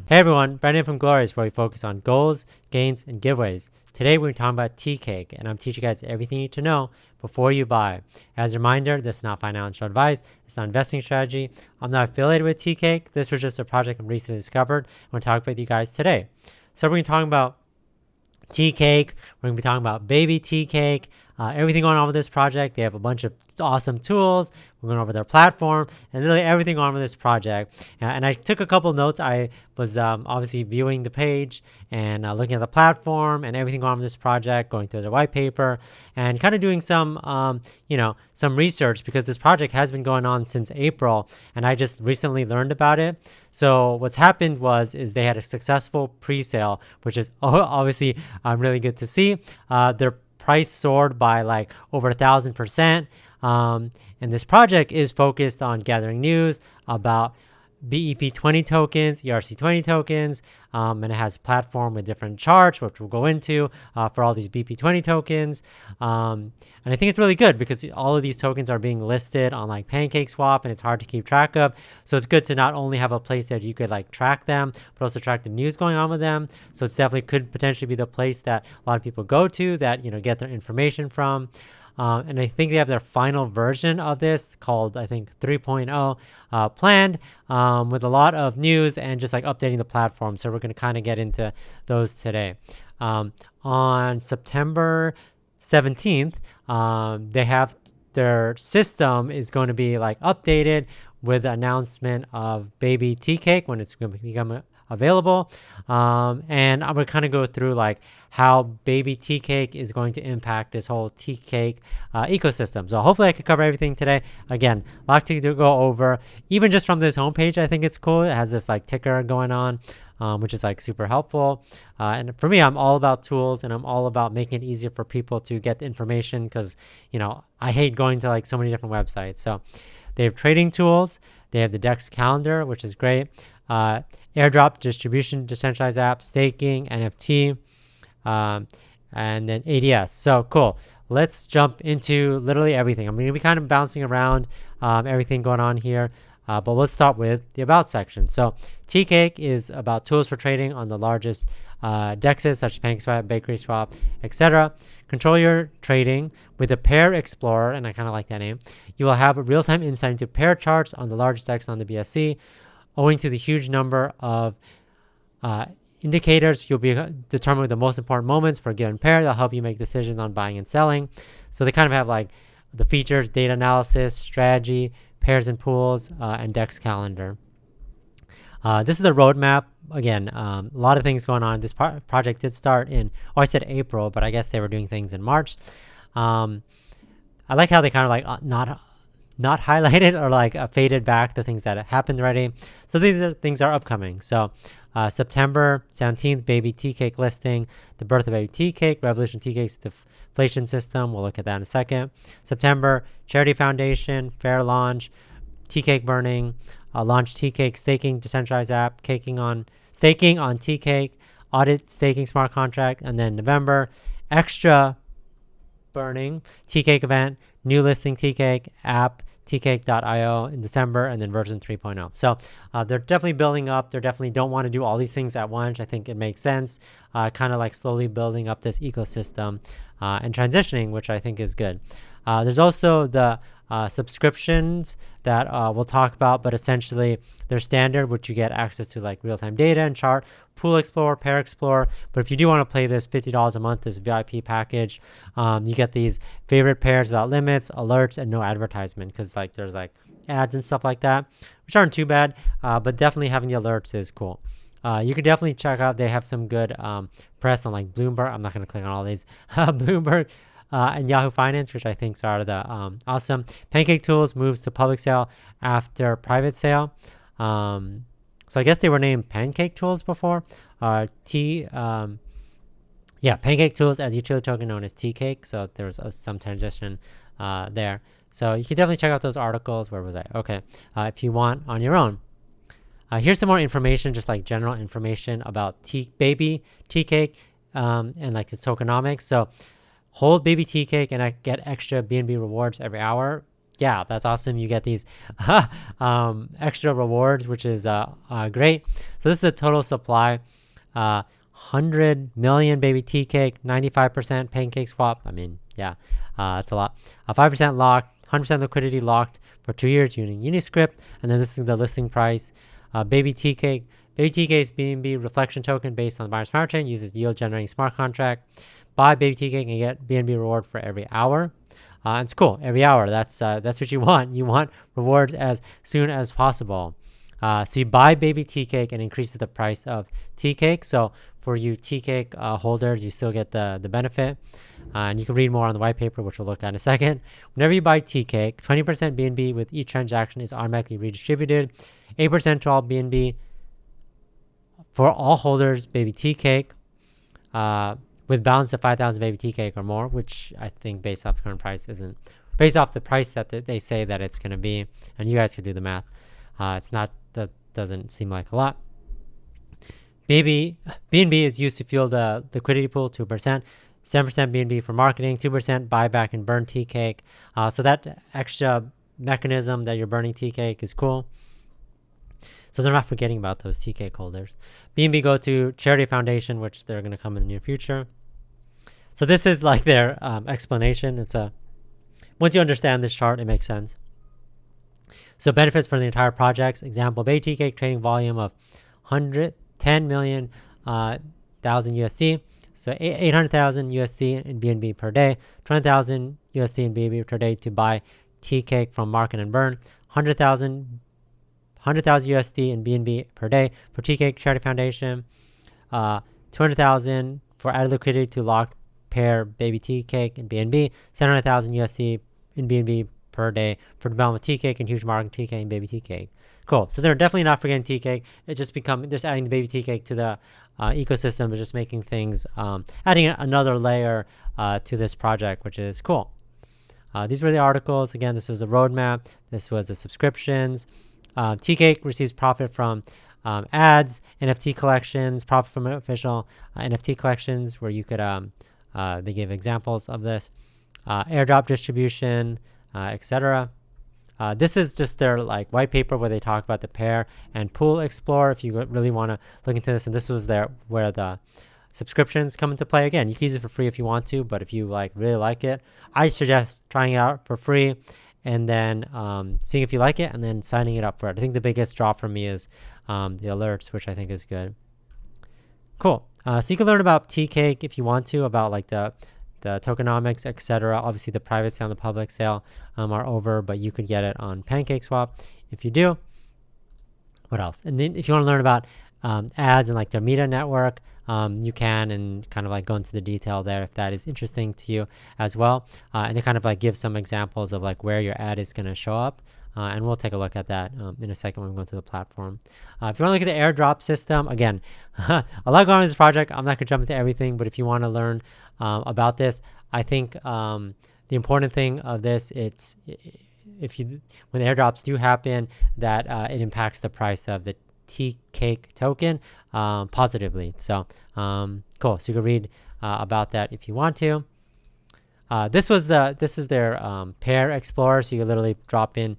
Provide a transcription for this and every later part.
Hey everyone, Brandon from Goalorious, where we focus on goals, gains, and giveaways. Today we're talking about Tcake, and I'm teaching you guys everything you need to know before you buy. As a reminder, this is not financial advice, it's not investing strategy. I'm not affiliated with Tcake. This was just a project I recently discovered. I'm going to talk with you guys today. So we're going to be talking about Tcake. We're going to be talking about baby Tcake, everything going on with this project. They have a bunch of awesome tools. We're going over their platform and really everything going on with this project. And I took a couple notes. I was obviously viewing the page and looking at the platform and everything going on with this project, going through their white paper and kind of doing some, some research because this project has been going on since April and I just recently learned about it. So what's happened is they had a successful pre-sale, which is obviously really good to see. Their price soared by like over 1,000%. And this project is focused on gathering news about BEP20 tokens, ERC20 tokens, and it has a platform with different charts, which we'll go into for all these BEP20 tokens. And I think it's really good because all of these tokens are being listed on like PancakeSwap, and it's hard to keep track of. So it's good to not only have a place that you could like track them, but also track the news going on with them. So it's definitely could potentially be the place that a lot of people go to that, get their information from. And I think they have their final version of this called, I think, 3.0 planned with a lot of news and just like updating the platform. So we're going to kind of get into those today. On September 17th, they have their system is going to be like updated with the announcement of baby Tcake when it's going to become available. And I'm going to kind of go through like how baby Tcake is going to impact this whole Tcake ecosystem. So hopefully I can cover everything today. Again, a lot to go over. Even just from this homepage, I think it's cool. It has this like ticker going on, which is like super helpful. And for me, I'm all about tools and I'm all about making it easier for people to get the information because, I hate going to like so many different websites. So they have trading tools. They have the Dex calendar, which is great. Airdrop, distribution, decentralized app, staking, NFT, and then ADS. So cool. Let's jump into literally everything. I'm going to be kind of bouncing around everything going on here, but let's start with the About section. So Tcake is about tools for trading on the largest Dexes such as PancakeSwap, BakerySwap, etc. Control your trading with the Pair Explorer, and I kind of like that name. You will have a real-time insight into pair charts on the largest DEX on the BSC. Owing to the huge number of indicators, you'll be determining the most important moments for a given pair that'll help you make decisions on buying and selling. So they kind of have like the features, data analysis, strategy, pairs and pools, and DEX calendar. This is a roadmap. Again, a lot of things going on. This project did start in, I said April, but I guess they were doing things in March. I like how they kind of like not highlighted or like faded back the things that happened already. So these are things are upcoming. So September 17th, baby Tcake listing, the birth of baby Tcake, Revolution Tcake's deflation system. We'll look at that in a second. September, Charity Foundation, fair launch, Tcake burning, launch Tcake staking decentralized app, staking on Tcake, audit staking smart contract, and then November, extra burning, Tcake event, new listing Tcake app, tcake.io in December, and then version 3.0. So they're definitely building up. They definitely don't want to do all these things at once. I think it makes sense, kind of like slowly building up this ecosystem and transitioning, which I think is good. There's also the subscriptions that we'll talk about, but essentially they're standard, which you get access to like real-time data and chart, Pool Explorer, Pair Explorer. But if you do want to play this $50 a month, this VIP package, you get these favorite pairs without limits, alerts, and no advertisement because like there's like ads and stuff like that, which aren't too bad, but definitely having the alerts is cool. You could definitely check out, they have some good press on like Bloomberg. I'm not going to click on all these. Bloomberg and Yahoo Finance, which I think are the awesome. Pancake Tools moves to public sale after private sale. So I guess they were named Pancake Tools before. Pancake Tools as utility token known as Tcake. So there was some transition there. So you can definitely check out those articles. Where was I? Okay. If you want on your own. Here's some more information, just like general information about baby Tcake and like its tokenomics. So hold baby Tcake and I get extra BNB rewards every hour. yeah, that's awesome. You get these extra rewards, which is great. So this is the total supply. 100 million baby tea cake, 95% PancakeSwap. I mean, yeah, that's a lot. 5% locked, 100% liquidity locked for 2 years using Uniscript. And then this is the listing price. Baby tea cake. Baby tea cake's BNB reflection token based on the Binance Smart Chain, uses yield generating smart contract. Buy baby tea cake and get BNB reward for every hour. It's cool. Every hour. That's what you want. You want rewards as soon as possible. So you buy baby tea cake and increases the price of tea cake. So for you tea cake holders, you still get the benefit. And you can read more on the white paper, which we'll look at in a second. Whenever you buy tea cake, 20% BNB with each transaction is automatically redistributed. 8% to all BNB for all holders baby tea cake. With balance of 5,000 baby tea cake or more, which I think based off the current price isn't, based off the price that they say that it's going to be, and you guys can do the math. It's not, that doesn't seem like a lot. BNB is used to fuel the liquidity pool, 2%, 7% BNB for marketing, 2% buyback and burn tea cake. So that extra mechanism that you're burning tea cake is cool. So they're not forgetting about those tea cake holders. BNB go to charity foundation, which they're going to come in the near future. So this is like their explanation. Once you understand this chart, it makes sense. So benefits for the entire projects. Example, baby tea cake trading volume of 110 million thousand USD. So 800,000 USD in BNB per day. 20,000 USD in BNB per day to buy tea cake from market and burn. 100,000 USD in BNB per day for tea cake charity foundation. 200,000 for added liquidity to lock pair baby tea cake in BNB. 700,000 USD in BNB per day for development tea cake and huge market tea cake and baby tea cake. Cool. So they're definitely not forgetting tea cake. It's just adding the baby tea cake to the ecosystem, but just making things, adding another layer to this project, which is cool. These were the articles. Again, this was the roadmap. This was the subscriptions. Tcake receives profit from ads, NFT collections, profit from official NFT collections, where you could, they give examples of this, airdrop distribution, etc. This is just their like white paper where they talk about the pair and pool explorer if you really want to look into this. And this was where the subscriptions come into play. Again, you can use it for free if you want to, but if you really like it, I suggest trying it out for free and then seeing if you like it and then signing it up for it. I think the biggest draw for me is the alerts, which I think is good. Cool. So you can learn about Tcake if you want to, about like the tokenomics, etc. Obviously, the private sale and the public sale are over, but you could get it on PancakeSwap if you do. What else? And then if you want to learn about ads and like their meta network, you can, and kind of like go into the detail there if that is interesting to you as well. And they kind of like give some examples of like where your ad is going to show up. And we'll take a look at that in a second when we go to the platform. If you want to look at the airdrop system, again, a lot going on in this project. I'm not going to jump into everything, but if you want to learn about this, I think the important thing of this, when the airdrops do happen, that it impacts the price of the Tcake token positively. So cool. So you can read about that if you want to. This is their pair explorer, so you can literally drop in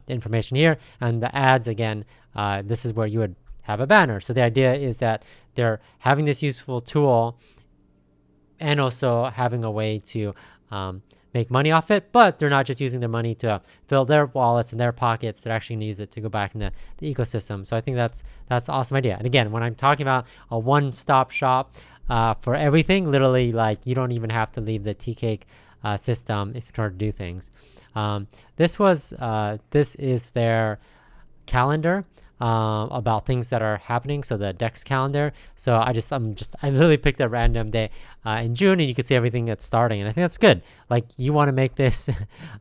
information here, and the ads, again, this is where you would have a banner. So the idea is that they're having this useful tool and also having a way to make money off it, but they're not just using their money to fill their wallets and their pockets. They're actually going to use it to go back in the ecosystem. So I think that's an awesome idea. And again, when I'm talking about a one-stop shop for everything, literally, like, you don't even have to leave the Tcake system if you try to do things. This is their calendar about things that are happening. So the Dex calendar. So I literally picked a random day in June, and you can see everything that's starting. And I think that's good. Like, you want to make this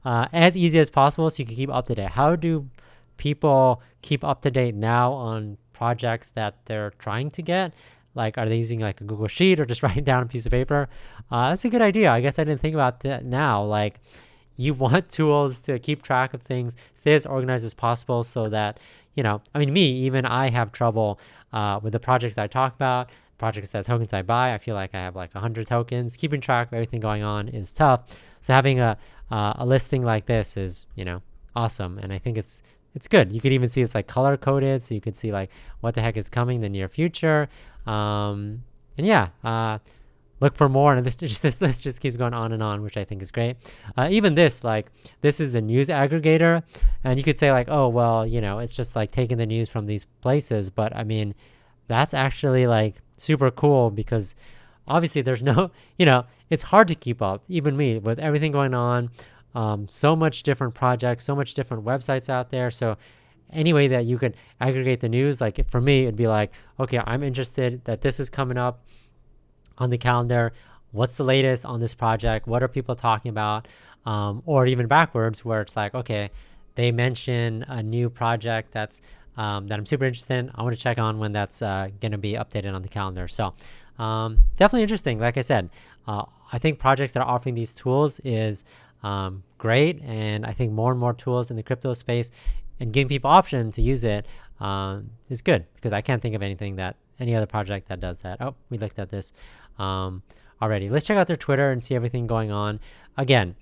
as easy as possible so you can keep up to date. How do people keep up to date now on projects that they're trying to get? Like, are they using like a Google Sheet or just writing down a piece of paper? That's a good idea. I guess I didn't think about that now. Like, you want tools to keep track of things, stay as organized as possible, so that, I have trouble with the projects that I talk about projects that tokens I buy. I feel like I have like 100 tokens. Keeping track of everything going on is tough. So having a listing like this is, awesome. And I think it's good. You could even see it's like color coded, so you could see like what the heck is coming in the near future. And yeah, look for more. And this list just keeps going on and on, which I think is great. Even this is the news aggregator, and you could say like, oh well, it's just like taking the news from these places. But I mean, that's actually like super cool, because obviously there's no, it's hard to keep up, even me, with everything going on. So much different projects, so much different websites out there. So any way that you could aggregate the news, like for me, it'd be like, okay, I'm interested that this is coming up on the calendar. What's the latest on this project? What are people talking about? Or even backwards, where it's like, okay, they mention a new project that I'm super interested in. I want to check on when that's going to be updated on the calendar. So definitely interesting. Like I said, I think projects that are offering these tools is great. And I think more and more tools in the crypto space and giving people option to use it is good, because I can't think of any other project that does that. Oh, we looked at this already. Let's check out their Twitter and see everything going on. Again,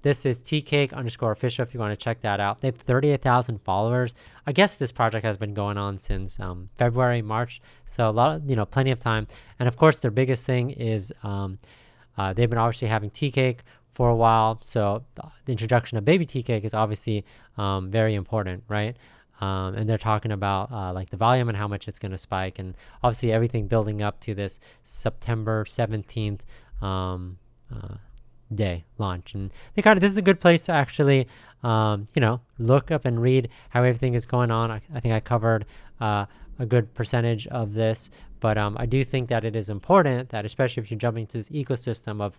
this is Tcake_official if you want to check that out. They have 38,000 followers. I guess this project has been going on since February, March. So a lot of, plenty of time. And of course, their biggest thing is they've been obviously having Tcake for a while. So the introduction of baby Tcake is obviously very important, right? And they're talking about like the volume and how much it's going to spike, and obviously everything building up to this September 17th day launch. And this is a good place to actually look up and read how everything is going on. I think I covered a good percentage of this, but I do think that it is important that, especially if you're jumping into this ecosystem of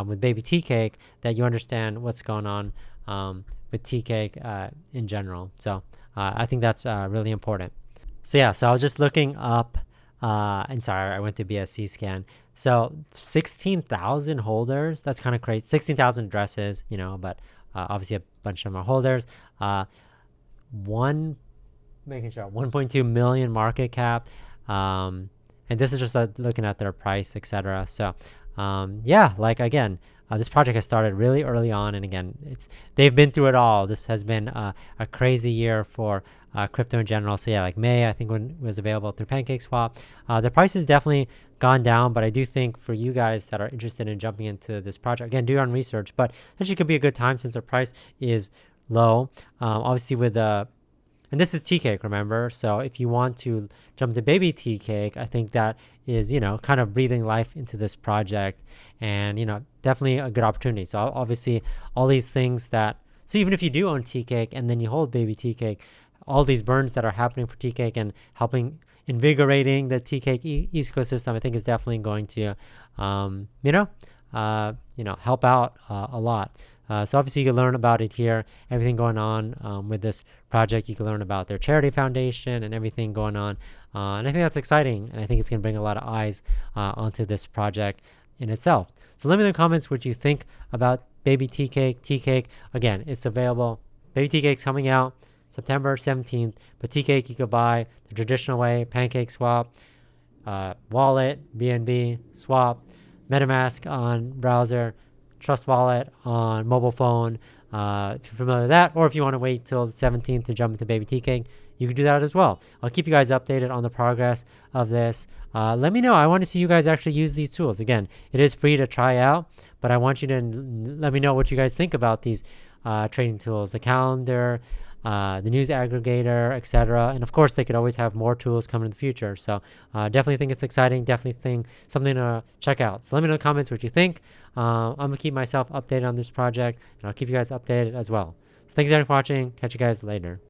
with baby Tcake, that you understand what's going on with Tcake in general. So I think that's really important. So yeah, so I was just looking up, and sorry, I went to BSC scan. So 16,000 holders, that's kind of crazy. 16,000 addresses, but obviously a bunch of them are holders. 1.2 million market cap. And this is just looking at their price, etc. So yeah, like again, this project has started really early on, and again, they've been through it all. This has been a crazy year for crypto in general. So yeah, like May, I think, when it was available through PancakeSwap, the price has definitely gone down. But I do think for you guys that are interested in jumping into this project, again, do your own research. But actually, could be a good time since the price is low. Obviously, with and this is Tcake, remember? So if you want to jump to baby Tcake, I think that is, kind of breathing life into this project, and, definitely a good opportunity. So obviously all these things so even if you do own Tcake and then you hold baby Tcake, all these burns that are happening for Tcake and invigorating the Tcake ecosystem, I think is definitely going to, help out a lot. So obviously you can learn about it here, everything going on with this project. You can learn about their charity foundation and everything going on. And I think that's exciting. And I think it's going to bring a lot of eyes onto this project in itself. So let me know in the comments what you think about baby Tcake. Tcake, again, it's available. Baby Tcake's coming out September 17th. But Tcake you could buy the traditional way, PancakeSwap, wallet, BNB, swap, MetaMask on browser, Trust Wallet on mobile phone, if you're familiar with that, or if you want to wait till the 17th to jump into baby Tcake, you can do that as well. I'll keep you guys updated on the progress of this. Let me know. I want to see you guys actually use these tools. Again, it is free to try out, but I want you to let me know what you guys think about these trading tools, the calendar, the news aggregator, etc. And of course, they could always have more tools coming in the future. So definitely think it's exciting. Definitely think something to check out. So let me know in the comments what you think. I'm going to keep myself updated on this project, and I'll keep you guys updated as well. So thanks again for watching. Catch you guys later.